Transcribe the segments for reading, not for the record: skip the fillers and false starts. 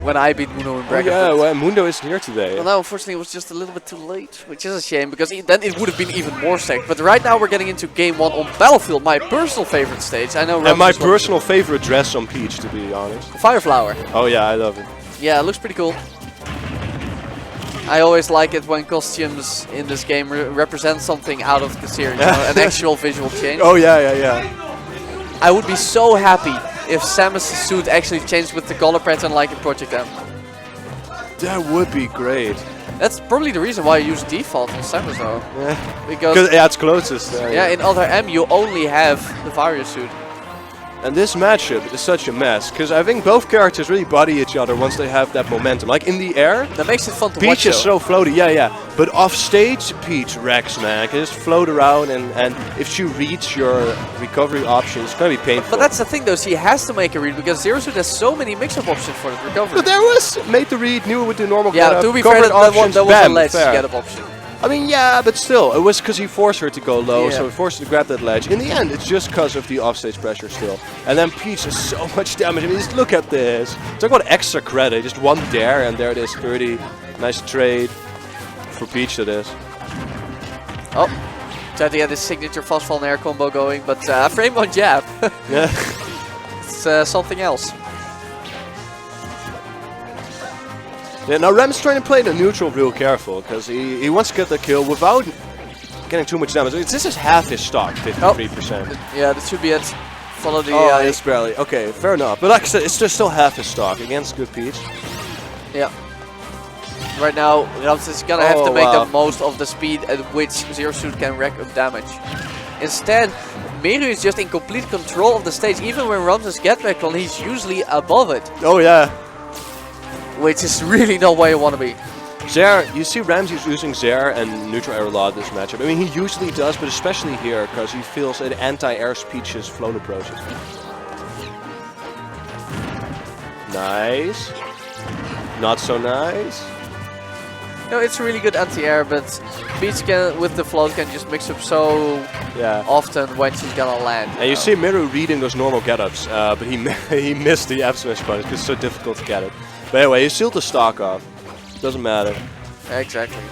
when I beat Mundo in bracket. Yeah, well, Mundo isn't here today. Well, now unfortunately it was just a little bit too late, which is a shame because then it would have been even more stacked. But right now we're getting into game 1 on Battlefield, my personal favorite stage. I know. And my personal favorite dress on Peach, to be honest. Fireflower. Oh yeah, I love it. Yeah, it looks pretty cool. I always like it when costumes in this game represent something out of the series, you know, an actual visual change. Oh yeah. I would be so happy if Samus' suit actually changed with the color pattern like in Project M. That would be great. That's probably the reason why I use default on Samus though. Yeah. Because it's closest. yeah, in Other M you only have the Vario suit. And this matchup is such a mess, because I think both characters really body each other once they have that momentum. Like in the air, that makes it fun to Peach watch. Peach is so floaty, yeah. But off stage, Peach wrecks, man. Can just float around, and if she reads your recovery options, it's gonna be painful. But that's the thing, though. She has to make a read because Zero Suit has so many mix-up options for the recovery. But there was made the read, knew it with the normal yeah, get-up. to be fair, that was a ledge get-up option. I mean, yeah, but still, it was because he forced her to go low, yeah. so he forced her to grab that ledge. In the end, it's just because of the offstage pressure still. And then Peach does so much damage. I mean, just look at this. Talk about extra credit. Just one dare, and there it is, 30. Nice trade for Peach, that is. Oh, tried to get his signature fast fall and air combo going, but frame on jab. Yeah. It's something else. Yeah, now Ram's trying to play the neutral real careful, because he wants to get the kill without getting too much damage. This is half his stock, 53%. Oh. Yeah, that should be it. Follow the... Oh, it's barely. Okay, fair enough. But like I said, it's just still half his stock against good Peach. Yeah. Right now, Ramses is gonna have to make the most of the speed at which Zero Suit can rack up damage. Instead, Meru is just in complete control of the stage. Even when Ramses gets back on, he's usually above it. Oh, yeah. Which is really not where you want to be. Zair, you see Ramses using Zair and neutral air a lot this matchup. I mean, he usually does, but especially here, because he feels an anti-air Peach's float approaches. Nice. Not so nice. No, it's a really good anti-air, but Peach can, with the float, can just mix up so often when she's gonna land. And you see Meru reading those normal get-ups, but he missed the F smash punish because it's so difficult to get it. But anyway, he sealed the stock off. Doesn't matter. Exactly.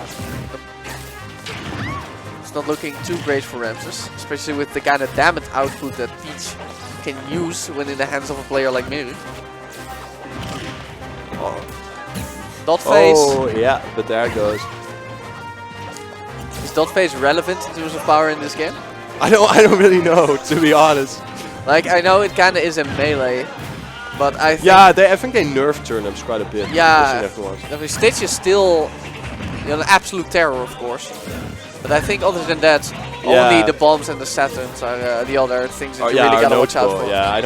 It's not looking too great for Ramses, especially with the kind of damage output that Peach can use when in the hands of a player like Meru. Oh. Dot phase. Oh, yeah, but there it goes. Is dot phase relevant in terms of power in this game? I don't really know, to be honest. Like, I know it kind of is a melee. But I think I think they nerfed turnips quite a bit. Yeah, the stage is still an absolute terror, of course. But I think other than that, only the bombs and the Saturns are the other things that you really gotta watch out for. Yeah, I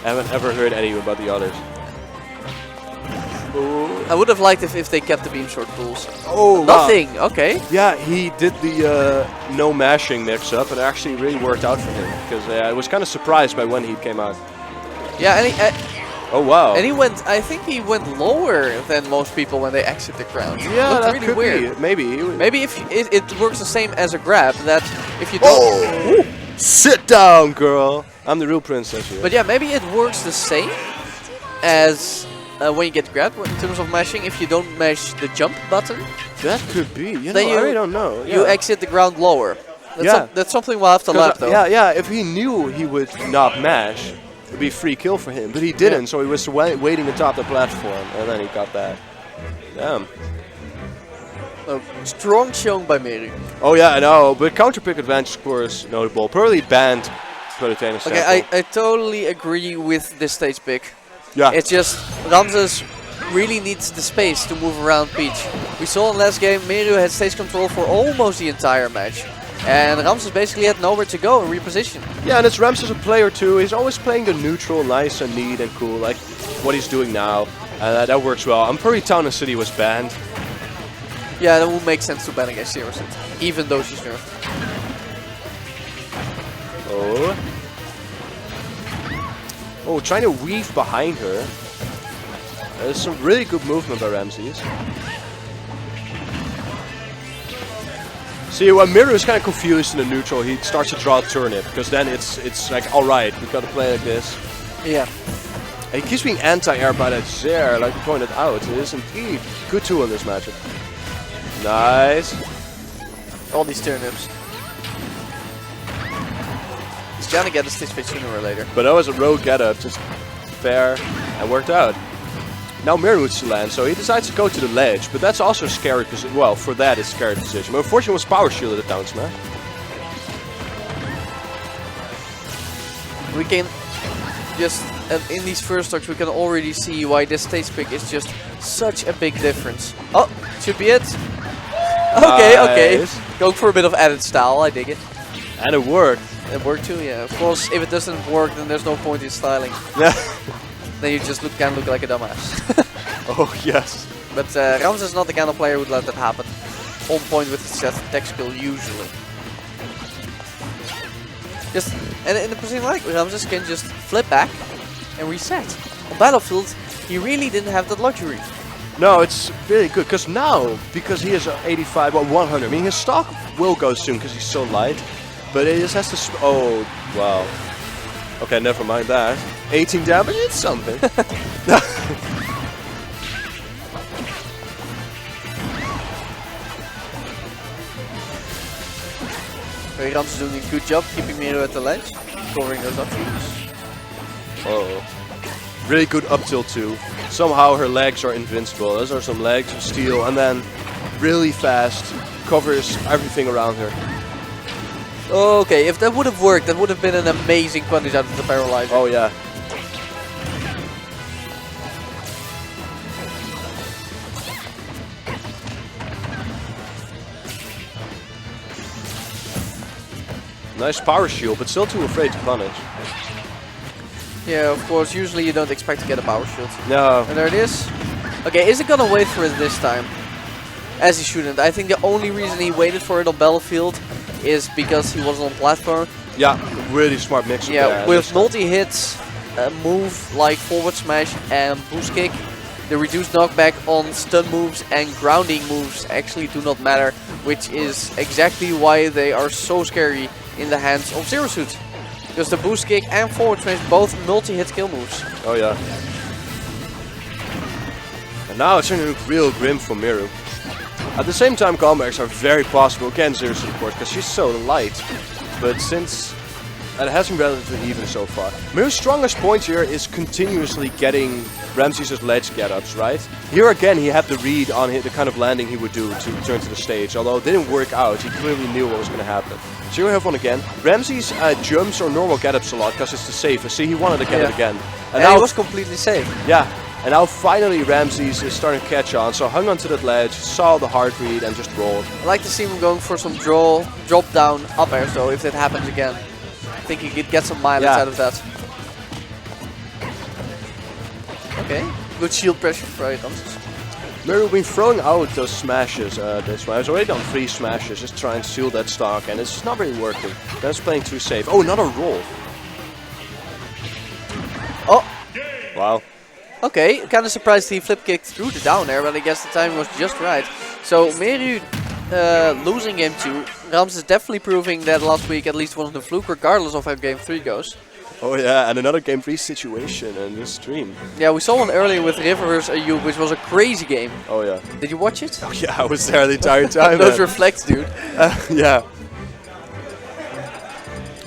haven't ever heard any about the others. Ooh. I would have liked if they kept the beam short tools. Oh, nothing. Wow. Okay. Yeah, he did the no mashing mix-up, and it actually really worked out for him because I was kind of surprised by when he came out. Yeah, and oh wow! And he went. I think he went lower than most people when they exit the ground. Yeah, that really could weird. Be. Maybe if it works the same as a grab. That if you don't. Sit down, girl. I'm the real princess here. But yeah, maybe it works the same as when you get grabbed in terms of mashing. If you don't mash the jump button, that could be. I really don't know. You exit the ground lower. That's something we'll have to lap though. Yeah. If he knew he would not mash, it'd be a free kill for him, but he didn't, so he was waiting atop the platform, and then he got that. Damn. Strong shown by Meru. Oh yeah, I know, but counterpick advantage score is notable. Probably banned Proteanus. Okay, I totally agree with this stage pick. Yeah. It's just, Ramses really needs the space to move around Peach. We saw in last game, Meru had stage control for almost the entire match. And Ramses basically had nowhere to go and reposition. Yeah, and it's Ramses a player too. He's always playing the neutral, nice and neat and cool, like what he's doing now. That works well. I'm pretty Town and City was banned. Yeah, that would make sense to ban against Zero Suit, even though she's nerfed. Oh, trying to weave behind her. There's some really good movement by Ramses. See, when Meru is kind of confused in the neutral, he starts to draw a turnip, because then it's like, alright, we gotta play like this. Yeah. And he keeps being anti-air by that Zare, like you pointed out. It is indeed good tool in this matchup. Nice. All these turnips. He's trying to get a stage pitch sooner or later. But that was a rogue getup, just fair, and worked out. Now Meru needs to land, so he decides to go to the ledge, but that's also a scary position. Well, for that it's a scary position. But unfortunately, was power shielded at down smash. We can just, in these first stocks, we can already see why this stage pick is just such a big difference. Oh, should be it. Okay, okay. Nice. Going for a bit of added style, I dig it. And it worked. It worked too, yeah. Of course, if it doesn't work, then there's no point in styling. Yeah. Then you just kind of look like a dumbass. Oh, yes. But Ramses is not the kind of player who would let that happen. On point with his tech skill, usually. Just, and in the position like Ramses can just flip back and reset. On Battlefield, he really didn't have that luxury. No, it's really good, because now, because he is 85 or 100, I mean, his stock will go soon because he's so light. But it just has to... Oh, wow. Okay, never mind that. 18 damage, it's something. Ramses doing a good job keeping Meru at the ledge, covering those options. Oh. Really good up tilt too. Somehow her legs are invincible. Those are some legs of steel, and then really fast covers everything around her. Okay, if that would have worked, that would have been an amazing punish out of the paralyzer. Oh yeah. Nice power shield, but still too afraid to punish. Yeah, of course, usually you don't expect to get a power shield. No. And there it is. Okay, is it gonna wait for it this time? As he shouldn't. I think the only reason he waited for it on Battlefield is because he wasn't on platform. Yeah, really smart mix. Yeah, with multi-hits, move like forward smash and boost kick, the reduced knockback on stun moves and grounding moves actually do not matter, which is exactly why they are so scary in the hands of Zero Suit. Because the boost kick and forward smash both multi-hit kill moves. Oh yeah. And now it's turning to look real grim for Meru. At the same time, comebacks are very possible against Zero Suit, of course, because she's so light. But since it has been relatively even so far. Meru's strongest point here is continuously getting Ramses' ledge get-ups, right? Here again, he had the read on the kind of landing he would do to return to the stage. Although it didn't work out, he clearly knew what was going to happen. So you have one again. Ramses jumps or normal get-ups a lot because it's the safest. See, he wanted to get it again. And now he was completely safe. Yeah. And now finally Ramses is starting to catch on, so hung onto that ledge, saw the hard read and just rolled. I like to see him going for some drop down up airs though, if that happens again. I think he could get some mileage out of that. Okay, good shield pressure for Ramses. Meru been throwing out those smashes this one. He's already done 3 smashes, just trying to seal that stock, and it's just not really working. That's playing too safe. Oh, another roll. Oh! Wow. Okay, kind of surprised he flip kicked through the down air, but I guess the timing was just right. So Meru losing game 2. Ramses definitely proving that last week at least wasn't a fluke, regardless of how game 3 goes. Oh yeah, and another game 3 situation in this stream. Yeah, we saw one earlier with River vs Ayub, which was a crazy game. Oh yeah. Did you watch it? Oh yeah, I was there the entire time. Those reflects, dude. Yeah.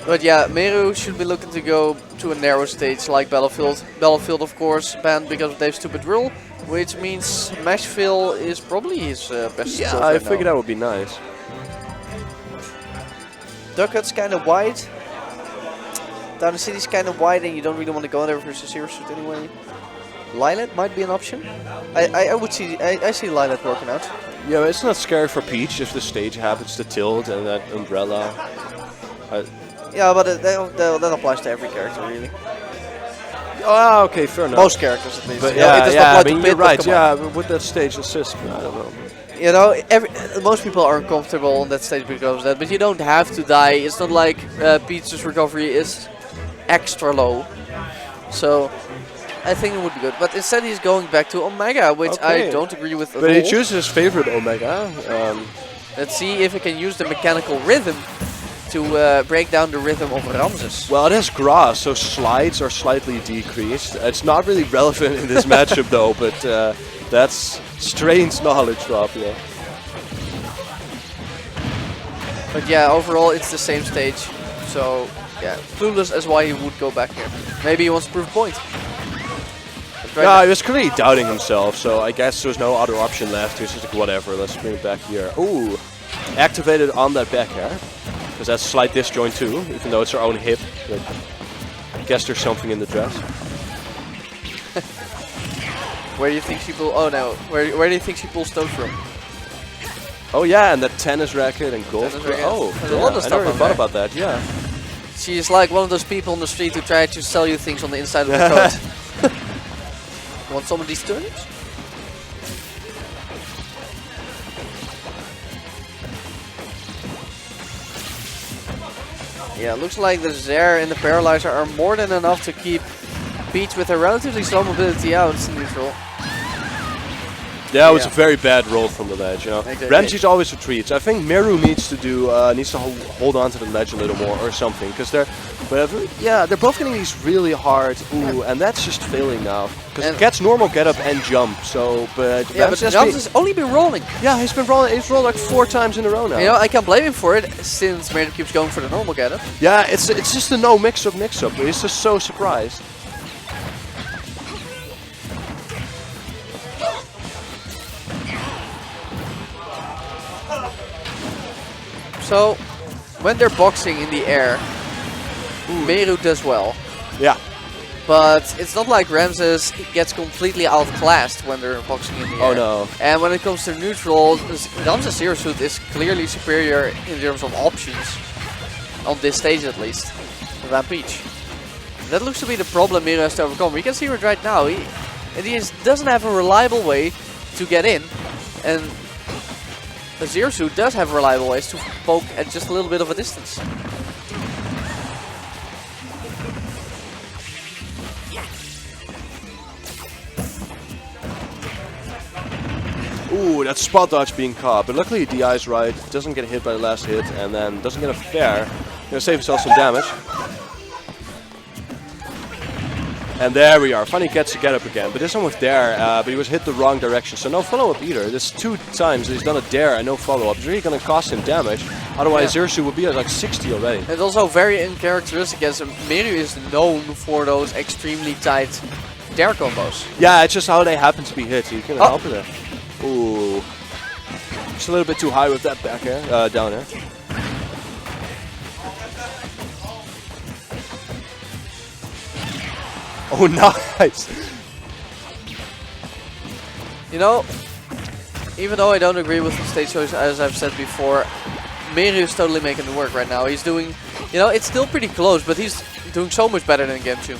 But yeah, Meru should be looking to go to a narrow stage like Battlefield. Battlefield, of course, banned because of Dave's stupid rule, which means Mashville is probably his best. Yeah, I figured that would be nice. Duck Hut's kind of wide. Down the city's kind of wide, and you don't really want to go there versus Zero Suit anyway. Lilat might be an option. I would see. I see Lilat working out. Yeah, but it's not scary for Peach if the stage happens to tilt and that umbrella. Yeah, but that applies to every character, really. Oh, okay, fair enough. Most characters, at least. But yeah, I mean, you're right. Yeah, but with that stage assist, I don't know. You know, most people are uncomfortable on that stage because of that, but you don't have to die. It's not like Peach's recovery is extra low. So I think it would be good. But instead he's going back to Omega, which I don't agree with at all. But he chooses his favorite Omega. Let's see if he can use the mechanical rhythm to break down the rhythm of Ramses. Well, it has grass, so slides are slightly decreased. It's not really relevant in this matchup though, but that's strange knowledge drop, yeah. But yeah, overall it's the same stage. So yeah, clueless as why he would go back here. Maybe he wants to prove a point. Yeah, he was clearly doubting himself, so I guess there's no other option left. He's just like, whatever, let's bring it back here. Ooh, activated on that back air. Because that's slight disjoint too, even though it's her own hip. But I guess there's something in the dress. Where do you think she pulls? Oh no, where do you think she pulls those from? Oh yeah, and that tennis racket and golf. Oh, there's a lot of I stuff never on thought there. about that. Yeah. She's like one of those people on the street who try to sell you things on the inside of the coat. Want some of these turnips? Yeah, looks like the Zair and the Paralyzer are more than enough to keep Peach with a relatively slow mobility out neutral. Yeah, it was a very bad roll from the ledge, you know. Exactly. Ramses always retreats. I think Meru needs to do hold on to the ledge a little more or something, because they're both getting these really hard. Ooh, and that's just failing now. Because it gets normal get up and jump. So, but yeah, Ramses has only been rolling. Yeah, he's been rolling. He's rolled like 4 times in a row now. You know, I can't blame him for it since Meru keeps going for the normal get up. Yeah, it's just a no mix-up. He's just so surprised. So, when they're boxing in the air, Meru does well. Yeah. But it's not like Ramses gets completely outclassed when they're boxing in the air. Oh no. And when it comes to neutral, Ramses' Zero Suit is clearly superior in terms of options. On this stage at least. Than Peach. That looks to be the problem Meru has to overcome. We can see it right now. He doesn't have a reliable way to get in. And the Zero Suit does have reliable ways to poke at just a little bit of a distance. Ooh, that spot dodge being caught, but luckily DI's right, doesn't get hit by the last hit, and then doesn't get a fair. Gonna save himself some damage. And there we are, finally gets to get up again, but this one with dare, but he was hit the wrong direction, so no follow-up either. There's 2 times he's done a dare and no follow-up. It's really gonna cost him damage, otherwise Zero Suit would be at like 60 already. It's also very uncharacteristic as Meru is known for those extremely tight dare combos. Yeah, it's just how they happen to be hit, so you can help it there. Ooh. Just a little bit too high with that back air, down air. Oh, nice! You know, even though I don't agree with the stage choice, as I've said before, Meru is totally making it work right now. He's doing, you know, it's still pretty close, but he's doing so much better than game 2.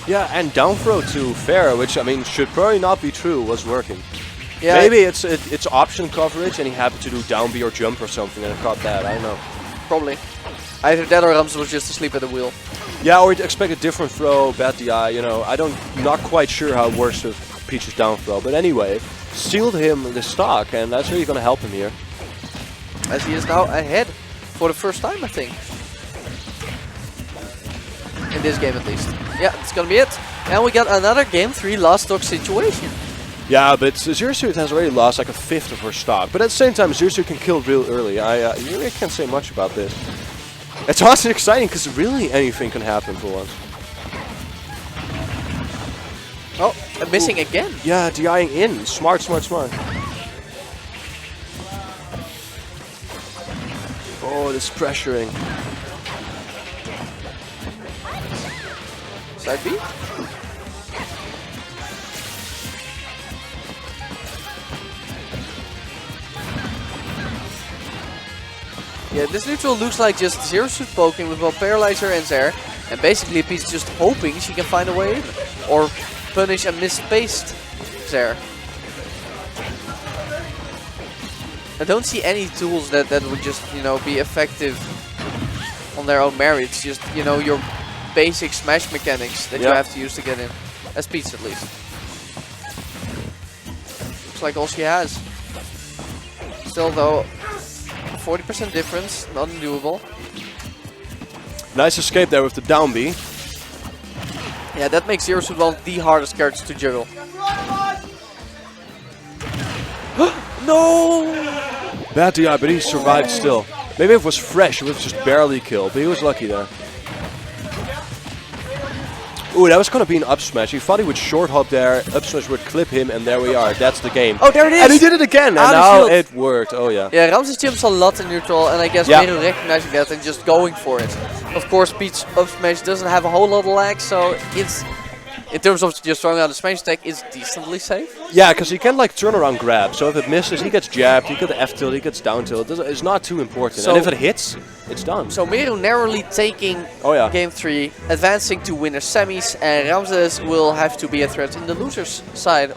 Yeah, and down throw to fair, which, I mean, should probably not be true, was working. Yeah, maybe it's option coverage and he happened to do down B or jump or something and caught that, I don't know. Probably. Either that or Ramses was just asleep at the wheel. Yeah, or he'd expect a different throw, bad DI, you know. Not quite sure how it works with Peach's down throw, but anyway, sealed him the stock, and that's really going to help him here. As he is now ahead for the first time, I think. In this game at least. Yeah, that's going to be it. And we got another game 3 lost stock situation. Yeah, but Zero Suit has already lost like a 1/5 of her stock. But at the same time, Zero Suit can kill real early. You really can't say much about this. It's also exciting because really anything can happen for once. Oh, missing again. Yeah, DIing in. Smart. Oh, this pressuring. Side B? Yeah, this neutral looks like just Zero Suit poking with both Paralyzer and Zair. And basically Peach just hoping she can find a way in. Or punish a misspaced Zair. I don't see any tools that would just, you know, be effective on their own merits. Just, you know, your basic smash mechanics that you have to use to get in. As Peach at least. Looks like all she has. Still though, 40% difference, not undoable. Nice escape there with the down B. Yeah, that makes Zero Suit one of the hardest characters to juggle. No! Bad DI, but he survived still. Maybe if it was fresh, it would just barely kill, but he was lucky there. Ooh, that was going to be an up smash. He thought he would short hop there, up smash would clip him, and there we are. That's the game. Oh, there it is! And he did it again, and Out of now shield. it worked. Oh, yeah. Yeah, Ramses jumps a lot in neutral, and I guess Yeah. Meru recognizing that and just going for it. Of course, Peach's up smash doesn't have a whole lot of lag, so it's, in terms of just throwing out the smash attack, it's decently safe. Yeah, because he can like turn around grab. So if it misses, he gets jabbed, he gets F tilt, he gets down tilt. It's not too important. So- and if it hits, it's done. So Meru narrowly taking Oh yeah. game 3, advancing to winner semis, and Ramses will have to be a threat in the losers side.